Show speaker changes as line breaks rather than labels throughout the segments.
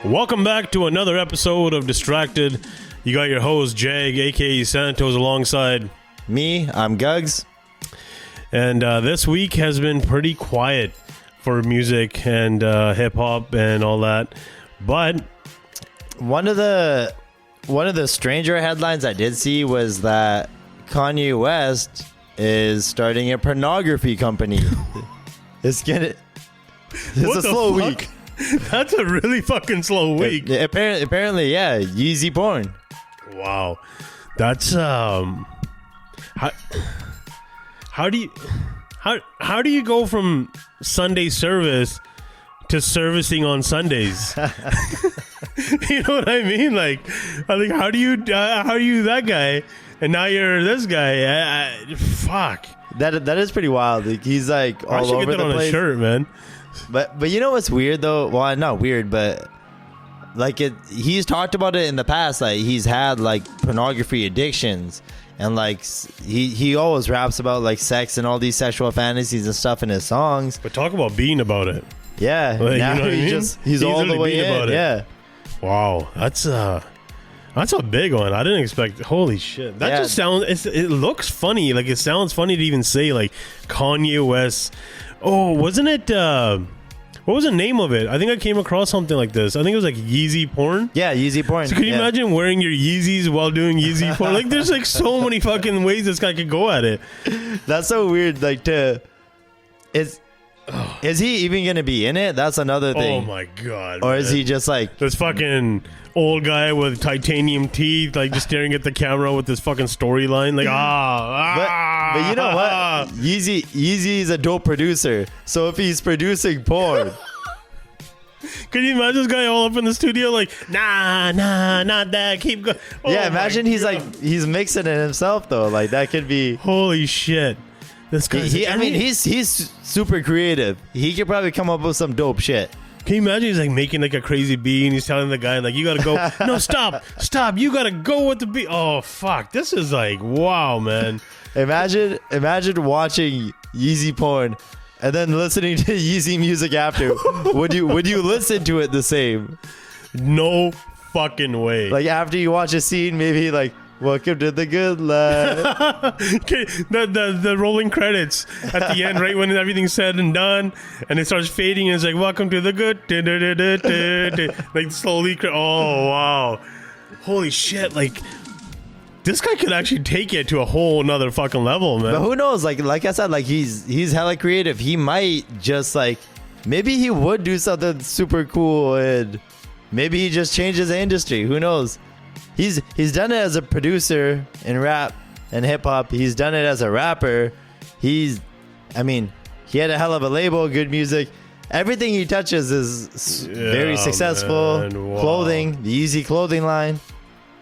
Welcome back to another episode of Distracted. You got your host, Jag, a.k.a. Santos, alongside
me. I'm Gugs.
And this week has been pretty quiet for music and hip-hop and all that. But
one of the stranger headlines I did see was that Kanye West is starting a pornography company. It's a slow week.
That's a really fucking slow week.
Apparently, yeah. YEEZY porn.
Wow. That's how do you go from Sunday service to servicing on Sundays? You know what I mean? Like how are you that guy and now you're this guy? Fuck.
That is pretty wild. Like, he's like all over the place. I should get that on a
shirt, man.
But you know what's weird though? Well, not weird, but like he's talked about it in the past. Like he's had like pornography addictions, and like he always raps about like sex and all these sexual fantasies and stuff in his songs.
But talk about being about it.
Yeah,
like,
now
you know
he's all the way in.
About it.
Yeah.
Wow, that's a big one. I didn't expect. Holy shit! That just sounds. It looks funny. Like it sounds funny to even say like Kanye West. Oh, wasn't it? What was the name of it? I think I came across something like this. I think it was like YEEZY porn.
Yeah, YEEZY porn.
So could you imagine wearing your Yeezys while doing YEEZY porn? Like, there's like so many fucking ways this guy could go at it.
That's so weird. Like, is he even gonna be in it? That's another thing.
Oh my god!
Or
man.
is he just like
this fucking old guy with titanium teeth, like just staring at the camera with this fucking storyline? Like
But you know what? YEEZY is a dope producer. So if he's producing porn.
Can you imagine this guy all up in the studio like, nah, not that, keep going. Oh
yeah, imagine he's mixing it himself though. Like that could be.
Holy shit. This guy.
He's super creative. He could probably come up with some dope shit.
Can you imagine he's like making like a crazy beat and he's telling the guy like, you gotta go. No, stop, you gotta go with the beat. Oh fuck, this is like, wow, man.
Imagine watching YEEZY porn and then listening to YEEZY music after. Would you listen to it the same?
No fucking way.
Like after you watch a scene, maybe like, welcome to the good life.
Okay, the rolling credits at the end, right when everything's said and done, and it starts fading, and it's like, welcome to the good. Like slowly. Oh wow, holy shit! Like this guy could actually take it to a whole nother fucking level, man.
But who knows? Like I said, like he's hella creative. He might just like maybe he would do something super cool, and maybe he just changes the industry. Who knows? He's done it as a producer in rap and hip hop. He's done it as a rapper. He had a hell of a label, good music. Everything he touches is very successful.
Man, wow.
Clothing, the YEEZY clothing line.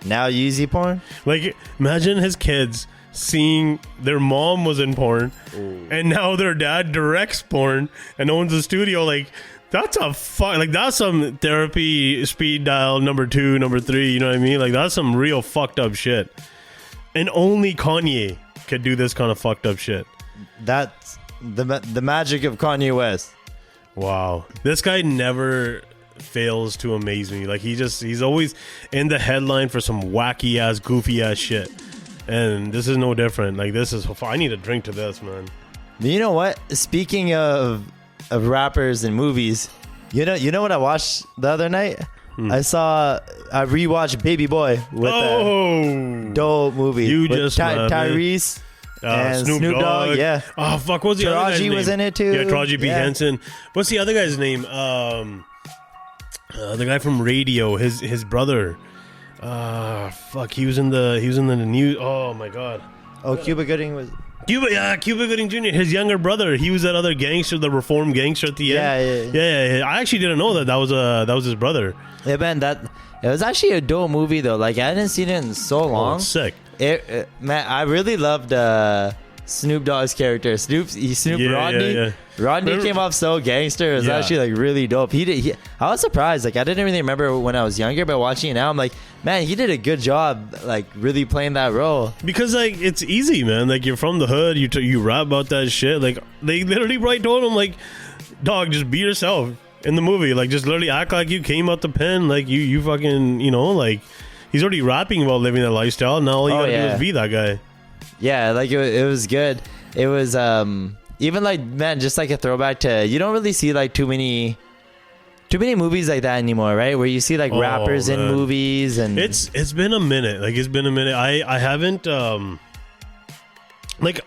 Now YEEZY porn.
Like imagine his kids seeing their mom was in porn, and now their dad directs porn and owns a studio. Like. That's that's some therapy speed dial number 2, number 3, you know what I mean? Like that's some real fucked up shit. And only Kanye could do this kind of fucked up shit.
That's the magic of Kanye West.
Wow. This guy never fails to amaze me. Like he's always in the headline for some wacky ass, goofy ass shit. And this is no different. Like this is I need a drink to this, man.
You know what? Speaking of rappers and movies, you know what I watched the other night? I rewatched Baby Boy with a dope movie.
You
with
just
Tyrese and Snoop Dogg. Yeah.
Oh fuck, what's the other guy's name?
Taraji was in it too.
Yeah, Taraji P. Henson. What's the other guy's name? The guy from Radio. His brother. Fuck. He was in the news. Oh my god.
Oh, Cuba Gooding was.
Cuba Gooding Jr., his younger brother. He was that other gangster, the reformed gangster at the end. Yeah. I actually didn't know that was his brother.
Yeah, man, it was actually a dope movie though. Like I hadn't seen it in so long.
Oh, it's sick.
Man, I really loved Snoop Dogg's character. Rodney. Yeah. Rodney came off so gangster. It was actually like really dope. I was surprised. Like I didn't really remember when I was younger, but watching it now, I'm like, man, he did a good job. Like really playing that role.
Because like it's easy, man. Like you're from the hood. You rap about that shit. Like they literally told him like, dog, just be yourself in the movie. Like, just literally act like you came out the pen. Like, you fucking, you know, like, he's already rapping about living that lifestyle. Now all you gotta do is be that guy.
Yeah, like, it was good. It was, even, like, man, just, like, a throwback to, you don't really see, like, too many movies like that anymore, right? Where you see, like, rappers in movies. And
it's been a minute. Like, it's been a minute. I haven't, like,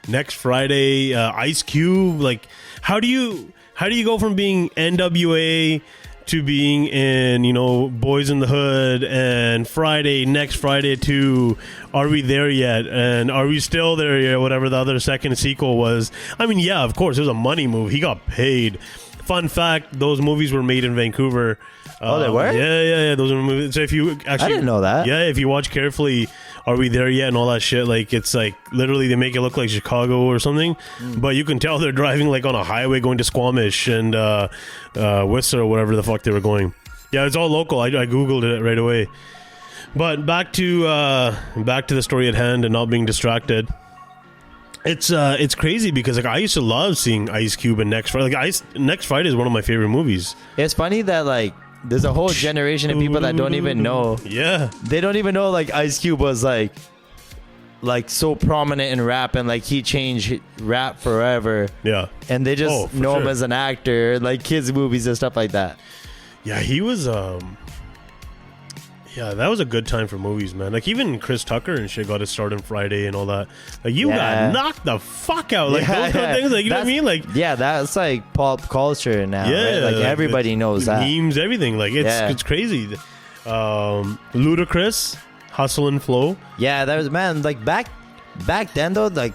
next Friday, Ice Cube, like, how do you go from being NWA to being in, you know, Boys in the Hood, and next Friday to Are We There Yet? And Are We Still There Yet? Whatever the other second sequel was. I mean, yeah, of course, it was a money move. He got paid. Fun fact, those movies were made in Vancouver.
Oh, they were?
Yeah. Those are movies. So if you actually...
I didn't know that.
Yeah, if you watch carefully, Are We There Yet? And all that shit, like, it's like, literally, they make it look like Chicago or something. But you can tell they're driving, like, on a highway going to Squamish and Whistler or whatever the fuck they were going. Yeah, it's all local. I Googled it right away. But back to the story at hand and not being distracted. It's crazy because, like, I used to love seeing Ice Cube and Next Friday. Like, Next Friday is one of my favorite movies.
It's funny that, like, there's a whole generation of people that don't even know.
Yeah.
They don't even know, like, Ice Cube was, like so prominent in rap, and, like, he changed rap forever.
Yeah.
And they just know him as an actor, like, kids' movies and stuff like that.
Yeah, he was... Yeah, that was a good time for movies, man. Like, even Chris Tucker and shit got his start on Friday and all that. Like, you got knocked the fuck out. Like, those kind of things, like, you know what I mean? Like,
yeah, that's like pop culture now.
Yeah,
right? Like everybody knows that.
Memes, everything. Like, it's crazy. Ludacris, Hustle and Flow.
Yeah, that was, man, like, back then though, like,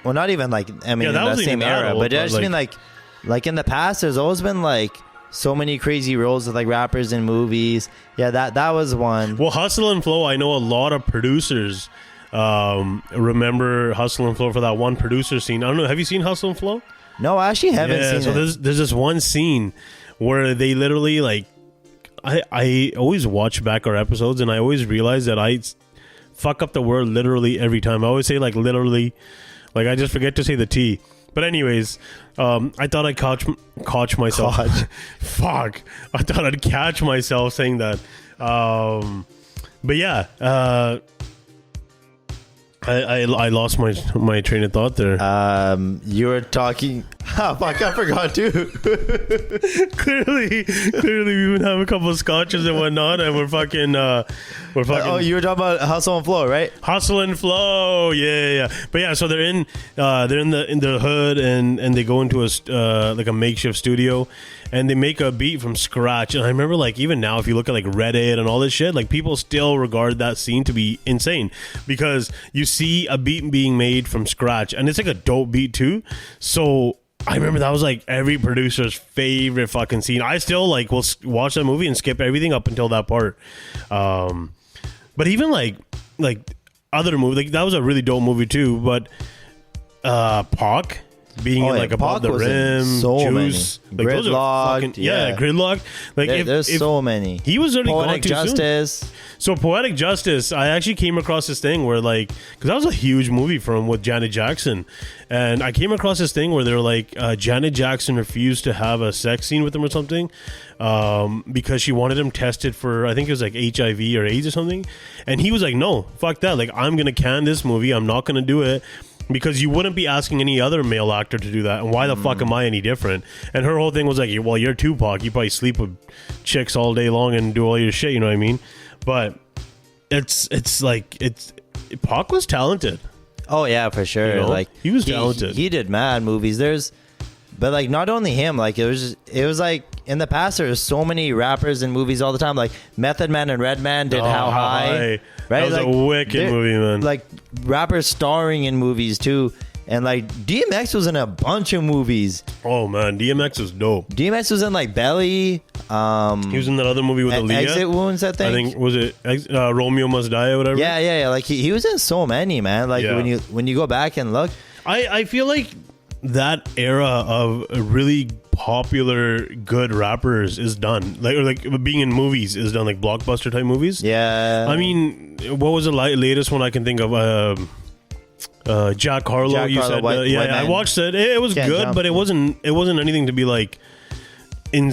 well, not even like, I mean, in that same era, but I just mean like in the past, there's always been like so many crazy roles with like rappers in movies. Yeah, that was one.
Well, Hustle and Flow, I know a lot of producers remember Hustle and Flow for that one producer scene. I don't know. Have you seen Hustle and Flow?
No, I actually haven't seen it.
So there's this one scene where they literally, like, I always watch back our episodes and I always realize that I fuck up the word literally every time. I always say, like, literally. Like, I just forget to say the T. But anyways, I thought I'd catch myself. Fuck. I thought I'd catch myself saying that. But yeah, I lost my train of thought there.
You were talking. Oh, fuck, I forgot too.
clearly, we've been having a couple of scotches and whatnot, and we're fucking.
Oh, you were talking about Hustle and Flow, right?
Hustle and Flow, yeah. But yeah, so they're in the hood, and they go into like a makeshift studio, and they make a beat from scratch. And I remember, like, even now, if you look at like Reddit and all this shit, like, people still regard that scene to be insane because you see a beat being made from scratch, and it's like a dope beat too. So I remember that was like every producer's favorite fucking scene. I still, like, will watch that movie and skip everything up until that part. But even like other movies, like, that was a really dope movie too. But Pac being like above the rim,
so
Juice,
many.
Like,
Gridlocked,
Gridlocked. Like,
there's so many.
He was already
Poetic
gone too
Justice.
Soon. So Poetic Justice, I actually came across this thing where, like, because that was a huge movie with Janet Jackson, and I came across this thing where they were like, Janet Jackson refused to have a sex scene with him or something, because she wanted him tested for, I think it was like HIV or AIDS or something, and he was like, no, fuck that, like, I'm gonna can this movie, I'm not gonna do it. Because you wouldn't be asking any other male actor to do that, and why the fuck am I any different? And her whole thing was like, well, you're Tupac, you probably sleep with chicks all day long and do all your shit, you know what I mean? But it's like, Pac was talented.
Oh yeah, for sure.
You know?
Like,
he was talented.
He did mad movies. But like, not only him, like, it was like, in the past there was so many rappers in movies all the time. Like Method Man and Redman did How High. Right?
That was, like, a wicked movie, man.
Like, rappers starring in movies too. And like, DMX was in a bunch of movies.
Oh man, DMX was dope.
DMX was in like Belly. He
was in that other movie with Aaliyah.
Exit Wounds, I think.
Was it Romeo Must Die or whatever?
Yeah. Like, he was in so many, man. Like, when you go back and look,
I feel like that era of really popular good rappers is done, like being in movies is done, like blockbuster type movies.
Yeah,
I mean, what was the latest one I can think of? Jack Harlow.
Jack
You
Harlow,
said,
White
I
Man.
watched it. It was
Can't
good,
jump.
but it wasn't anything to be like. You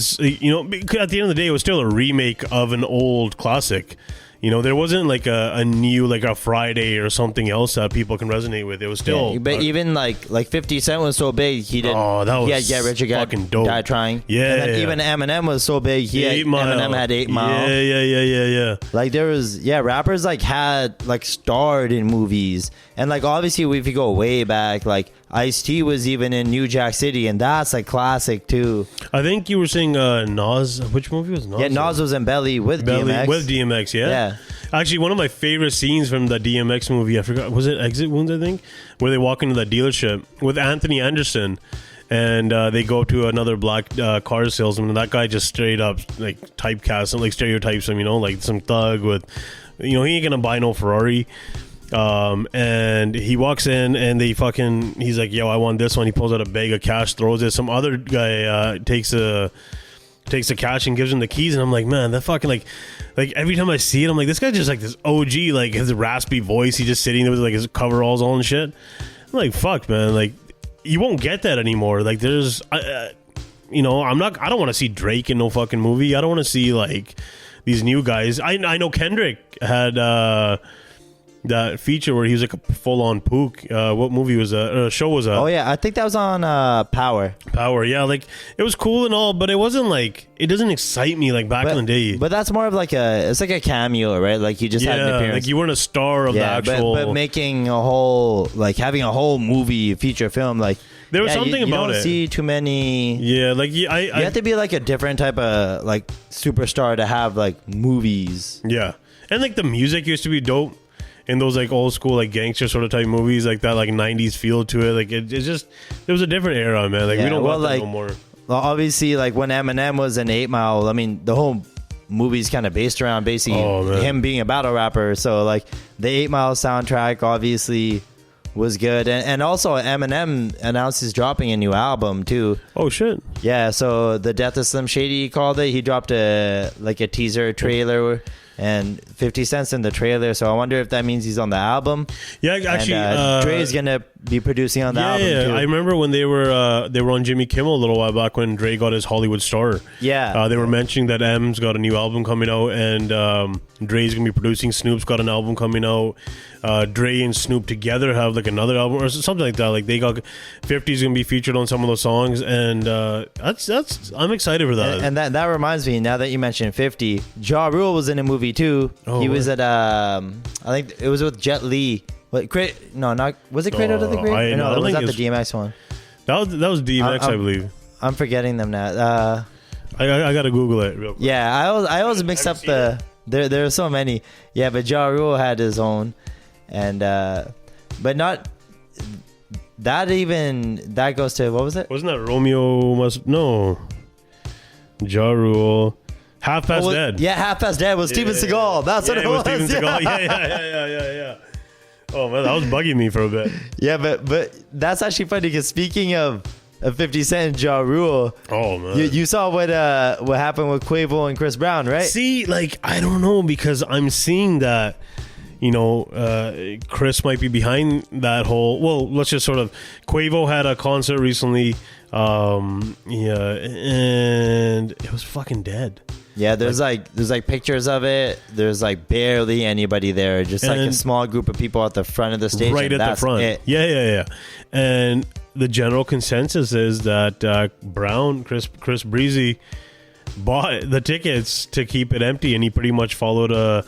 know, because at the end of the day, it was still a remake of an old classic. You know, there wasn't like a new, like a Friday or something else that people can resonate with. It was still,
but even like 50 Cent was so big, he did.
Oh, that
he
was
had Get Rich or
fucking dope.
Die Trying.
Yeah,
and then
yeah.
even Eminem was so big, Eminem had 8 Mile.
Yeah.
Like there was, rappers like had like starred in movies, and like obviously if you go way back, like Ice-T was even in New Jack City, and that's like classic too.
I think you were saying Nas. Which movie was Nas?
Yeah, Nas was in Belly with DMX.
With DMX, yeah.
Yeah.
Actually, one of my favorite scenes from the DMX movie, I forgot, was it Exit Wounds, I think? Where they walk into the dealership with Anthony Anderson, and they go to another black car salesman, and that guy just straight up, like, typecasts him, like, stereotypes him, you know, like some thug with, you know, he ain't gonna buy no Ferrari. And he walks in, and he's like, yo, I want this one. He pulls out a bag of cash, throws it. Some other guy takes the cash and gives him the keys, and I'm like, man, that fucking like every time I see it, I'm like, this guy's just like this OG, like his raspy voice. He's just sitting there with like his coveralls on and shit. I'm like, fuck, man, like you won't get that anymore. Like there's, you know, I don't want to see Drake in no fucking movie. I don't want to see like these new guys. I know Kendrick had that feature where he was like a full-on pook. What movie was that? Show was that?
Oh yeah, I think that was on Power.
Power, yeah. Like it was cool and all, but it wasn't like, it doesn't excite me like back in the day.
But that's more of like it's like a cameo, right? Like you just had an appearance.
Like you weren't a star of the actual.
But making a whole, like having a whole movie feature film, like
there was something
you
about
don't
it.
see too many.
Yeah, like
You have to be like a different type of like superstar to have like movies.
Yeah, and like the music used to be dope. In those like old school like gangster sort of type movies, like that like 90s feel to it, like it's just, there was a different era, man. Like we don't want that no more.
Well, obviously, like when Eminem was in 8 Mile, I mean the whole movie's kind of based around basically him being a battle rapper. So like the 8 Mile soundtrack obviously was good, and also Eminem announced he's dropping a new album too.
Oh shit!
Yeah, so the Death of Slim Shady, he called it. He dropped a teaser trailer. And 50 Cent's in the trailer, so I wonder if that means he's on the album.
Yeah, actually,
Dre's gonna be producing on the album too.
I remember when they were on Jimmy Kimmel a little while back when Dre got his Hollywood star.
Yeah,
they were mentioning that M's got a new album coming out, and Dre's gonna be producing. Snoop's got an album coming out. Dre and Snoop together have like another album or something like that. Like they got 50's gonna be featured on some of those songs, and that's I'm excited for that.
And that reminds me, now that you mentioned 50, Ja Rule was in a movie too. He was at I think it was with Jet Li. Was it Crate Out of the Grave? No, that was at the DMX one.
That was DMX, I believe.
I'm forgetting them now.
I gotta Google it real quick.
Yeah, I always mix up there are so many. Yeah, but Ja Rule had his own, and but not that goes to, what was it?
Wasn't that Romeo Must No? Ja Rule. Half Past Dead.
Yeah, Half Past Dead was Steven Seagal. That's what it was.
Steven Seagal. Yeah. Oh man, that was bugging me for a bit.
Yeah, but that's actually funny because speaking of 50 Cent and Ja Rule,
oh man,
you saw what happened with Quavo and Chris Brown, right?
See, like I don't know, because I'm seeing that, you know, Chris might be behind that whole. Well, let's just sort of. Quavo had a concert recently, and it was fucking dead.
Yeah, there's like pictures of it. There's like barely anybody there. Just like a small group of people at the front of the stage.
Right at the front. It. Yeah. And the general consensus is that Chris Breezy bought the tickets to keep it empty, and he pretty much followed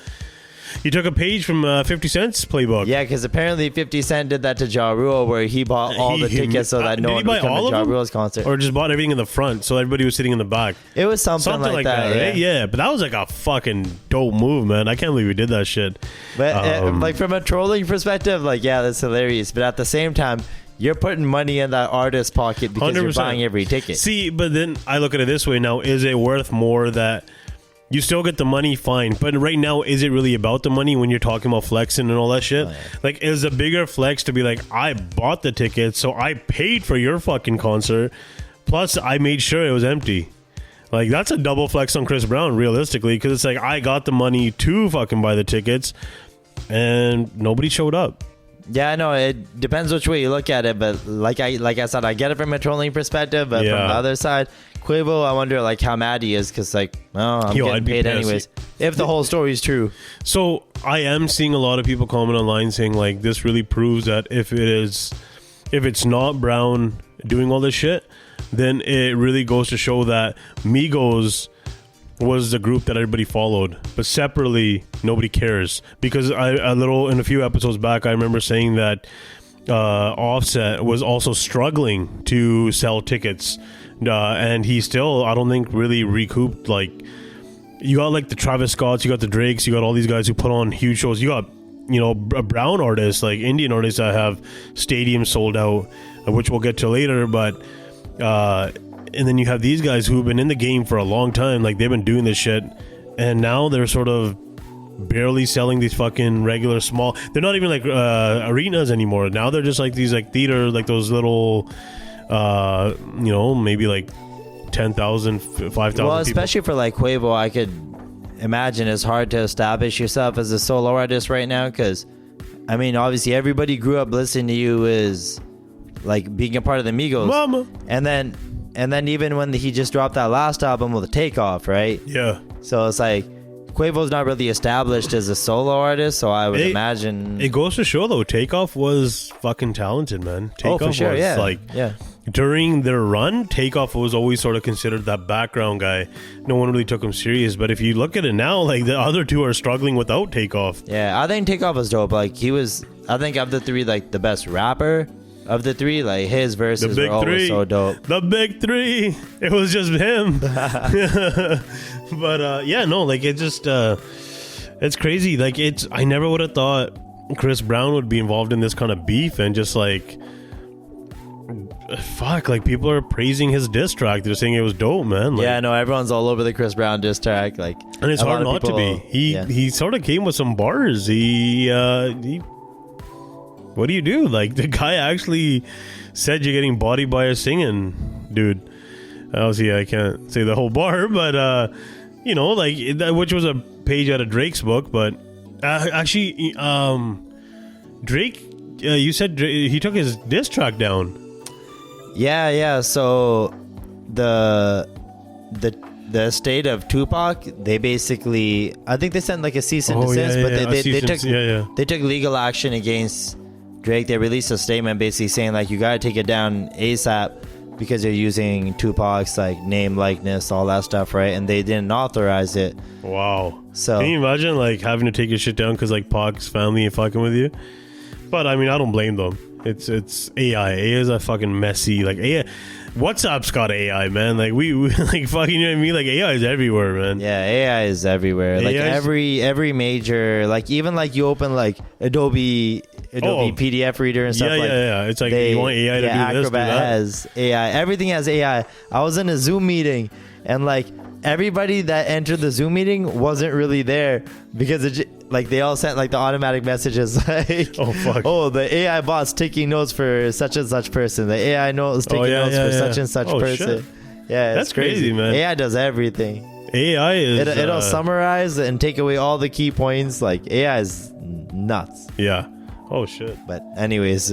he took a page from 50 Cent's playbook.
Yeah, because apparently 50 Cent did that to Ja Rule, where he bought all the tickets so that no one would come to Ja Rule's concert.
Or just bought everything in the front, so everybody was sitting in the back.
It was something like that,
right? Yeah, but that was like a fucking dope move, man. I can't believe we did that shit.
But like from a trolling perspective, like, yeah, that's hilarious. But at the same time, you're putting money in that artist's pocket because 100%. You're buying every ticket.
See, but then I look at it this way now. Is it worth more that... You still get the money, fine. But right now, is it really about the money when you're talking about flexing and all that shit? Oh, yeah. Like, is a bigger flex to be like, I bought the ticket, so I paid for your fucking concert, plus I made sure it was empty. Like, that's a double flex on Chris Brown, realistically, because it's like, I got the money to fucking buy the tickets, and nobody showed up.
Yeah, no, it depends which way you look at it, but like I said, I get it from a trolling perspective, but from the other side, Quavo, I wonder like how mad he is because like, I'm getting paid anyways. If the whole story is true.
So I am seeing a lot of people comment online saying like this really proves that if it's not Brown doing all this shit, then it really goes to show that Migos was the group that everybody followed, but separately nobody cares. Because in a few episodes back, I remember saying that Offset was also struggling to sell tickets, and he still, I don't think, really recouped. Like, you got like the Travis Scotts, you got the Drakes, you got all these guys who put on huge shows. You got, brown artists, like Indian artists that have stadiums sold out, which we'll get to later, but and then you have these guys who've been in the game for a long time, like they've been doing this shit, and now they're sort of barely selling these fucking regular small, they're not even like arenas anymore. Now they're just like these like theater, like those little maybe like 10,000 5,000
well, especially for like Quavo, I could imagine it's hard to establish yourself as a solo artist right now, because I mean obviously everybody grew up listening to you as like being a part of the Migos,
Mama.
And then even when he just dropped that last album with the Takeoff, right?
Yeah.
So it's like Quavo's not really established as a solo artist, so I would imagine
it goes to show though, Takeoff was fucking talented, man. Takeoff
for sure,
was
yeah.
During their run, Takeoff was always sort of considered that background guy. No one really took him serious. But if you look at it now, like the other two are struggling without Takeoff.
Yeah, I think Takeoff was dope. Like he was, I think of the three, like the best rapper of the three. Like his verses were always so dope.
The big three. It was just him. But like it just it's crazy. Like I never would have thought Chris Brown would be involved in this kind of beef, and just like fuck, like people are praising his diss track. They're saying it was dope, man. Like,
yeah, no, everyone's all over the Chris Brown diss track. Like,
and it's hard not to be. He sort of came with some bars. He what do you do? Like the guy actually said you're getting bodied by a singing dude. Obviously, I can't say the whole bar, but like which was a page out of Drake's book. But actually, Drake, you said he took his diss track down.
Yeah. So the estate of Tupac, they basically, I think they sent like a cease and desist, but they took legal action against Drake. They released a statement basically saying like you gotta take it down ASAP because they're using Tupac's like name, likeness, all that stuff, right? And they didn't authorize it.
Wow.
So
can you imagine like having to take your shit down because like Pac's family ain't fucking with you? But I mean, I don't blame them. It's AI. AI is a fucking messy, like AI. WhatsApp's got AI, man. Like we like fucking, you know what I mean? Like AI is everywhere, man.
Yeah, AI is everywhere. Like every major, like even like you open like Adobe PDF reader and stuff.
Yeah. It's like you want AI to do
Acrobat
this, do that.
Has AI. Everything has AI. I was in a Zoom meeting and like everybody that entered the Zoom meeting wasn't really there because like they all sent like the automatic messages like,
oh fuck,
the AI bot's taking notes for such and such person. The AI knows taking notes for such and such person. Shit. Yeah,
that's crazy, man.
AI does everything.
AI is
it'll summarize and take away all the key points. Like AI is nuts.
Yeah. Oh shit.
But anyways,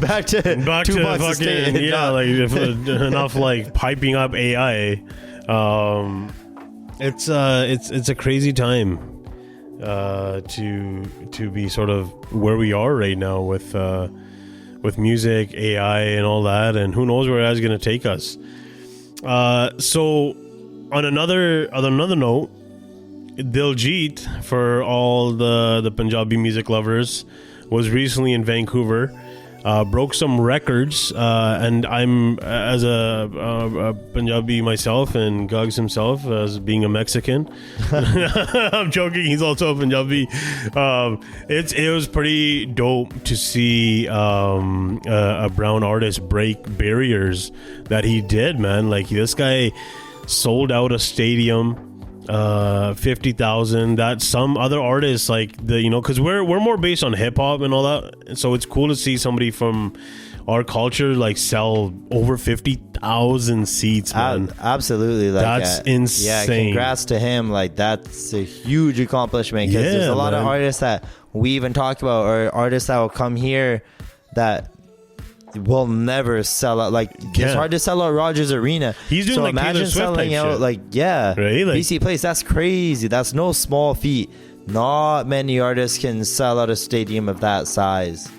back to
fucking like enough like piping up AI. It's a crazy time to be sort of where we are right now with music, AI, and all that, and who knows where that's going to take us. So on another note, Diljit, for all the Punjabi music lovers, was recently in Vancouver, broke some records, and I'm, as a Punjabi myself, and Gugs himself as being a Mexican, I'm joking, he's also a Punjabi. It was pretty dope to see a brown artist break barriers that he did, man. Like this guy sold out a stadium, 50,000, that some other artists like because we're more based on hip-hop and all that, so it's cool to see somebody from our culture like sell over 50,000 seats, man.
Absolutely, like,
that's insane.
Yeah, congrats to him. Like that's a huge accomplishment because there's a lot of artists that we even talked about, or artists that will come here that will never sell out. Like it's hard to sell out Rogers Arena.
He's doing
so
like
imagine
Taylor Swift
selling
type
out
shit.
like
Right? Like,
BC Place. That's crazy. That's no small feat. Not many artists can sell out a stadium of that size.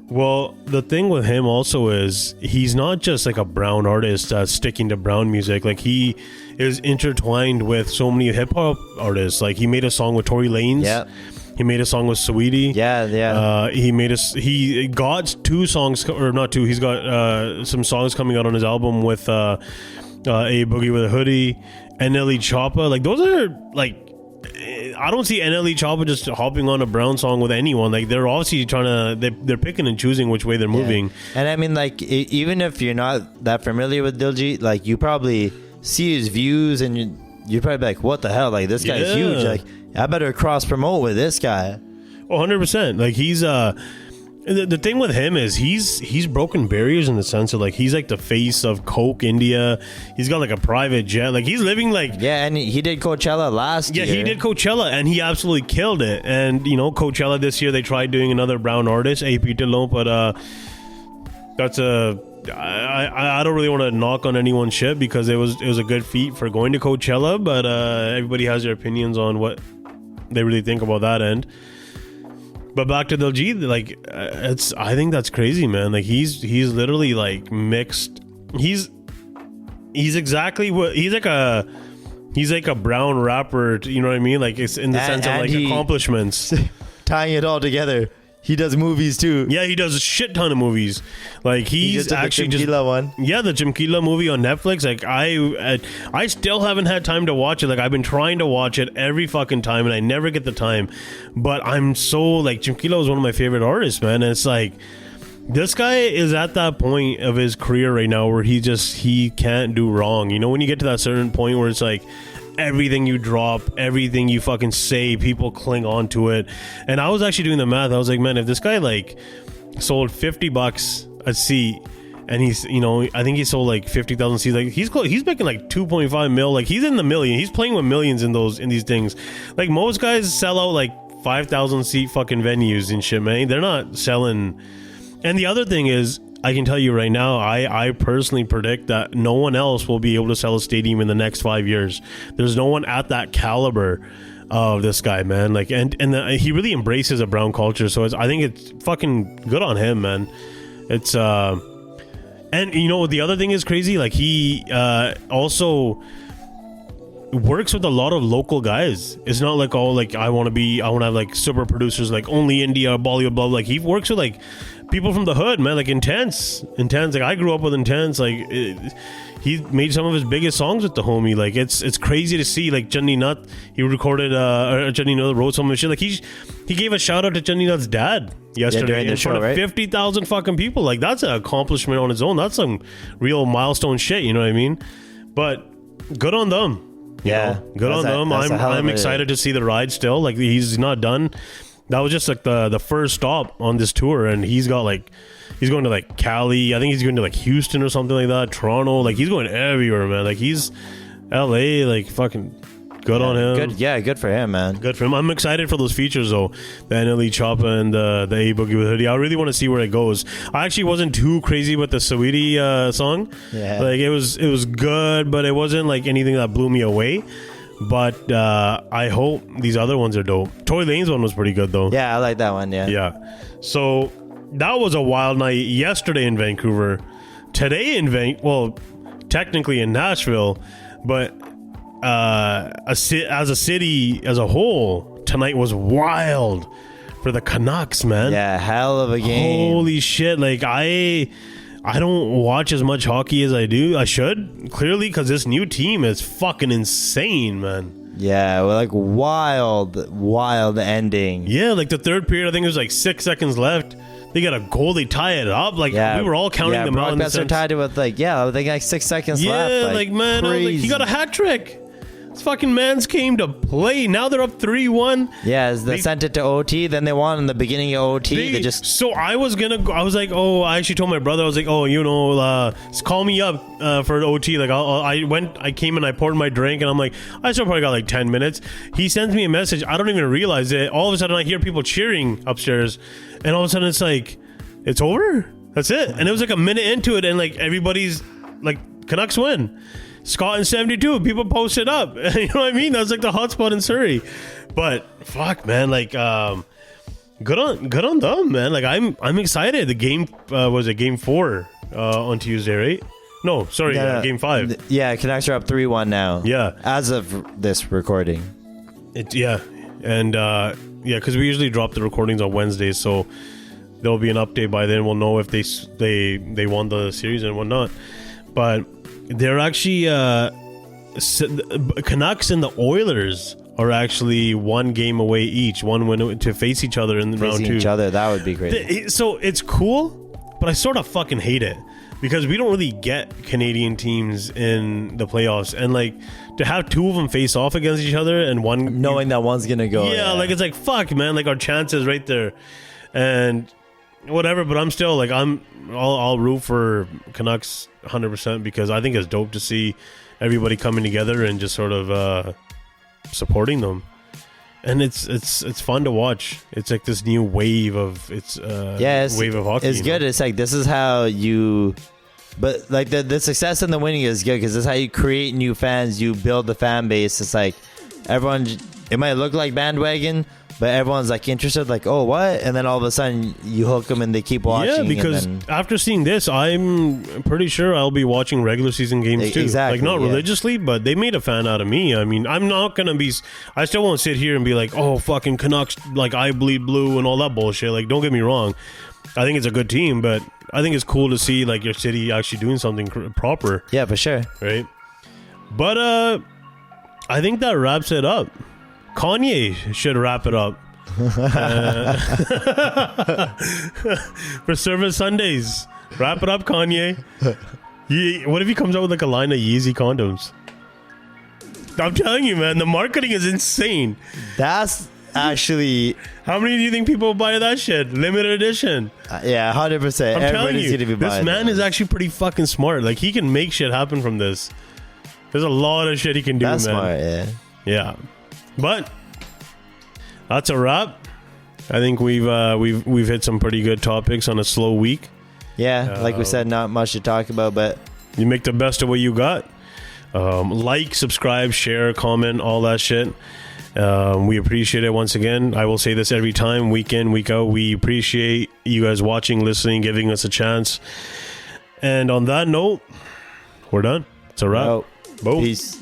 well, the thing with him also is he's not just like a brown artist sticking to brown music. Like he is intertwined with so many hip hop artists. Like he made a song with Tory Lanez.
Yeah.
He made a song with Saweetie.
Yeah.
He got 2 songs, or not 2. He's got some songs coming out on his album with A Boogie with a Hoodie, NLE Choppa. Like those are like, I don't see NLE Choppa just hopping on a brown song with anyone. Like they're obviously trying to, they're picking and choosing which way they're moving.
And I mean, like even if you're not that familiar with Diljit, like you probably see his views and you're probably like, what the hell? Like this guy's huge. Like I better cross promote with this guy.
100%. Like he's the thing with him is he's broken barriers in the sense of like he's like the face of Coke India. He's got like a private jet. Like he's living like,
yeah, and he did Coachella last year.
Yeah, he did Coachella and he absolutely killed it. And you know, Coachella this year they tried doing another brown artist, AP Dillon, but that's I don't really want to knock on anyone's shit because it was a good feat for going to Coachella, but everybody has their opinions on what they really think about that end. But back to Diljit, like I think that's crazy, man. Like he's literally like mixed. He's exactly what he's like a brown rapper. You know what I mean? Like it's in the sense of like accomplishments.
Tying it all together. He does movies too.
Yeah, he does a shit ton of movies. Like he's actually
the Chimkila one.
Yeah, the Chimkila movie on Netflix. Like I still haven't had time to watch it. Like I've been trying to watch it every fucking time, and I never get the time. But I'm so like Chimkila is one of my favorite artists, man. And it's like this guy is at that point of his career right now where he can't do wrong. You know, when you get to that certain point where it's like, everything you drop, everything you fucking say, people cling on to it. And I was actually doing the math. I was like, man, if this guy like sold $50 a seat, and he's, you know, I think he sold like 50,000 seats. Like he's making like 2.5 mil. Like he's in the million. He's playing with millions in these things. Like most guys sell out like 5,000 seat fucking venues and shit, man. They're not selling. And the other thing is, I can tell you right now, I personally predict that no one else will be able to sell a stadium in the next 5 years. There's no one at that caliber of this guy, man. Like, and he really embraces a brown culture. So I think it's fucking good on him, man. It's and you know the other thing is crazy. Like he also works with a lot of local guys. It's not like all like I want to have like super producers like only India, Bollywood, blah. Like he works with like people from the hood, man. Like Intense. Like I grew up with Intense. Like he made some of his biggest songs with the homie. Like it's crazy to see. Like Chutney Nut, he recorded Chutney Nut wrote some of his shit. Like he gave a shout out to Chutney Nut's dad yesterday in front of 50,000 fucking people. Like that's an accomplishment on its own. That's some real milestone shit. You know what I mean? But good on them.
Yeah,
good on them. I'm excited to see the ride still. Like he's not done. That was just like the first stop on this tour, and he's going to like Cali. I think he's going to like Houston or something like that. Toronto. Like he's going everywhere, man. Like he's LA. Like fucking good on him.
Good for him, man.
Good for him. I'm excited for those features though. The NLE Choppa and the A Boogie with Hoodie. I really want to see where it goes. I actually wasn't too crazy with the Saweetie song.
Yeah.
Like it was good, but it wasn't like anything that blew me away. But I hope these other ones are dope. Tory Lanez one was pretty good though.
Yeah, I like that one.
Yeah. So that was a wild night yesterday in Vancouver. Today technically in Nashville, but as a city as a whole, tonight was wild for the Canucks, man.
Yeah, hell of a game.
Holy shit! Like I don't watch as much hockey as I should, clearly, because this new team is fucking insane, man.
Yeah, well, like wild ending.
Yeah, like the third period, I think it was like 6 seconds left. They got a goal, they tie it up. Like we were all counting them out.
Yeah, tied it with like 6 seconds left.
Yeah, like man, like, he got a hat trick. This fucking man's came to play. Now they're up 3-1.
Yeah, they sent it to OT. Then they won in the beginning of OT. They just
So I was like, oh, I actually told my brother, I was like, oh, call me up for OT. Like I came and I poured my drink, and I'm like, I still probably got like 10 minutes. He sends me a message. I don't even realize it. All of a sudden I hear people cheering upstairs, and all of a sudden it's like, it's over. That's it. And it was like a minute into it, and like everybody's like, Canucks win. Scott in 72, people posted up. You know what I mean? That was like the hotspot in Surrey. But fuck, man, like good on them, man. Like I'm excited. The game was it game 4 on Tuesday, right? No, sorry, game 5.
Yeah, Canucks are up 3-1 now.
Yeah,
as of this recording.
Because we usually drop the recordings on Wednesdays, so there'll be an update by then. We'll know if they won the series and whatnot. But they're actually Canucks and the Oilers are actually one game away each, one win to face each other in round 2.
Each other, that would be great.
So it's cool, but I sort of fucking hate it because we don't really get Canadian teams in the playoffs, and like to have 2 of them face off against each other and one
knowing that one's gonna go.
Yeah, like it's like fuck, man. Like our chances right there, and whatever. But I'm still like I'll root for Canucks 100% because I think it's dope to see everybody coming together and just sort of supporting them, and it's fun to watch. It's like this new wave of wave of hockey.
It's good. It's like this is how you, but like the success and the winning is good because this is how you create new fans. You build the fan base. It's like everyone. It might look like bandwagon, but everyone's like interested, like, oh, what? And then all of a sudden you hook them and they keep watching.
Yeah, because after seeing this, I'm pretty sure I'll be watching regular season games too.
Exactly.
Like, not religiously, but they made a fan out of me. I mean, I'm not going to be, I still won't sit here and be like, oh, fucking Canucks, like, I bleed blue and all that bullshit. Like, don't get me wrong. I think it's a good team, but I think it's cool to see, like, your city actually doing something proper.
Yeah, for sure.
Right? But I think that wraps it up. Kanye should wrap it up. For Service Sundays, wrap it up, Kanye. What if he comes out with like a line of YEEZY condoms? I'm telling you, man, the marketing is insane.
That's actually,
how many do you think people buy that shit? Limited edition.
Yeah, 100%.
I'm telling you, this man is actually pretty fucking smart. Like, he can make shit happen from this. There's a lot of shit he can do,
That's
man.
Smart, yeah.
Yeah, but that's a wrap. I think we've hit some pretty good topics on a slow week.
Yeah, like we said, not much to talk about, but
you make the best of what you got. Like, subscribe, share, comment, all that shit. We appreciate it once again. I will say this every time, week in, week out. We appreciate you guys watching, listening, giving us a chance. And on that note, we're done. It's a wrap.
Boom. Peace.